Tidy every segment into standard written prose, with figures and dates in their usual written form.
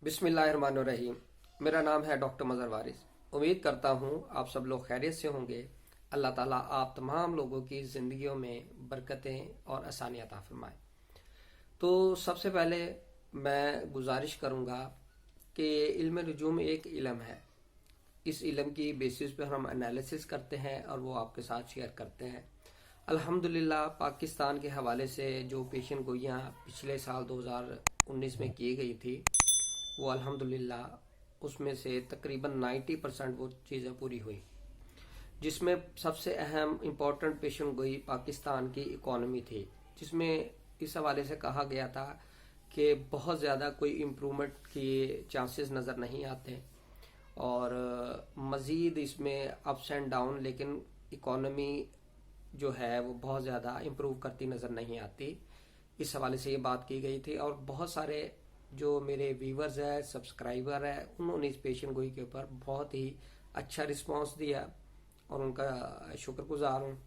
बिस्मिल्लाहिर्रहमानिर्रहीम। मेरा नाम है डॉक्टर मज़हर वारिस। उम्मीद करता हूँ आप सब लोग खैरियत से होंगे। अल्लाह ताला आप तमाम लोगों की ज़िंदगियों में बरकतें और आसानियाँ अता फरमाए। तो सबसे पहले मैं गुजारिश करूँगा कि इल्म नजूम एक इल्म है। इस इल्म की बेसिस पे हम एनालिसिस करते हैं और वो आपके साथ शेयर करते हैं। अल्हम्दुलिल्लाह पाकिस्तान के हवाले से जो पेशन गोइयाँ पिछले साल 2019 में की गई थी, वो अल्हम्दुलिल्लाह उसमें से तकरीबन 90% वो चीज़ें पूरी हुई। जिसमें सबसे अहम इम्पोर्टेंट पेशन गोई पाकिस्तान की इकॉनमी थी, जिसमें इस हवाले से कहा गया था कि बहुत ज़्यादा कोई इम्प्रूवमेंट के चांसेस नज़र नहीं आते और मज़ीद इसमें अप्स एंड डाउन, लेकिन इकॉनमी जो है वो बहुत ज़्यादा इम्प्रूव करती नज़र नहीं आती। इस हवाले से ये बात की गई थी और बहुत सारे जो मेरे व्यूवर्स हैं, सब्सक्राइबर हैं, उन्होंने इस पेशन गोई के ऊपर बहुत ही अच्छा रिस्पांस दिया और उनका शुक्रगुजार हूँ।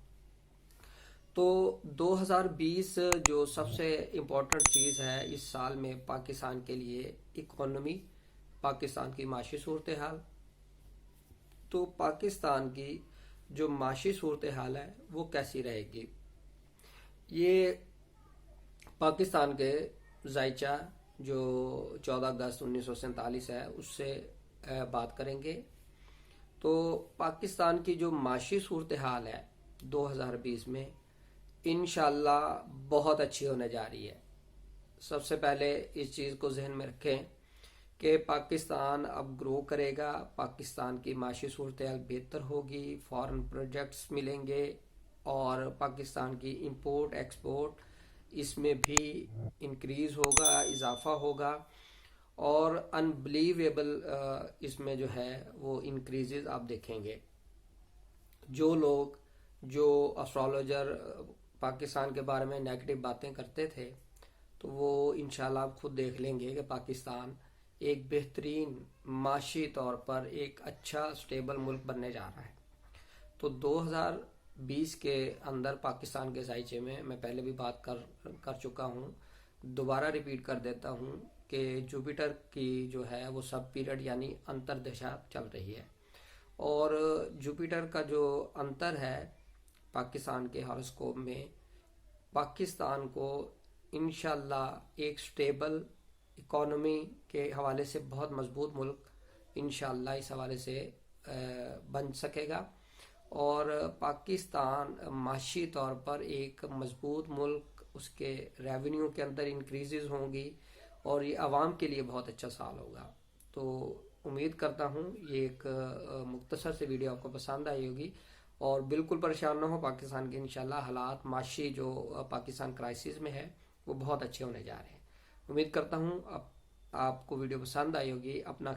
तो 2020 जो सबसे इम्पोर्टेंट चीज़ है इस साल में पाकिस्तान के लिए, इकोनॉमी, पाकिस्तान की माशी सूरत हाल। तो पाकिस्तान की जो माशी सूरत हाल है वो कैसी रहेगी, ये पाकिस्तान के जायचा जो 14 अगस्त 1947 है उससे बात करेंगे। तो पाकिस्तान की जो माशी सूरत हाल है 2020 में इंशाल्लाह बहुत अच्छी होने जा रही है। सबसे पहले इस चीज़ को जहन में रखें कि पाकिस्तान अब ग्रो करेगा, पाकिस्तान की माशी सूरत हाल बेहतर होगी, फॉरेन प्रोजेक्ट्स मिलेंगे और पाकिस्तान की इंपोर्ट एक्सपोर्ट इसमें भी इंक्रीज होगा, इजाफा होगा और अनबिलीवेबल इसमें जो है वो इंक्रीजेस आप देखेंगे। जो लोग, जो एस्ट्रोलॉजर पाकिस्तान के बारे में नेगेटिव बातें करते थे, तो वो इंशाल्लाह आप खुद देख लेंगे कि पाकिस्तान एक बेहतरीन माशी तौर पर एक अच्छा स्टेबल मुल्क बनने जा रहा है। तो 2020 के अंदर पाकिस्तान के जायचे में मैं पहले भी बात कर चुका हूँ, दोबारा रिपीट कर देता हूँ कि जुपिटर की जो है वो सब पीरियड यानी अंतर दिशा चल रही है और जुपिटर का जो अंतर है पाकिस्तान के हॉरोस्कोप में, पाकिस्तान को इंशाल्लाह एक स्टेबल इकोनॉमी के हवाले से बहुत मजबूत मुल्क इंशाल्लाह इस हवाले से बन सकेगा और पाकिस्तान माशी तौर पर एक मजबूत मुल्क, उसके रेवेन्यू के अंदर इंक्रीजेज होंगी और ये आवाम के लिए बहुत अच्छा साल होगा। तो उम्मीद करता हूँ ये एक मुख्तसर से वीडियो आपको पसंद आई होगी और बिल्कुल परेशान ना हो, पाकिस्तान के इंशाल्लाह हालात माशी जो पाकिस्तान क्राइसिस में है वो बहुत अच्छे होने जा रहे हैं। उम्मीद करता हूँ आपको वीडियो पसंद आई होगी। अपना ख्याल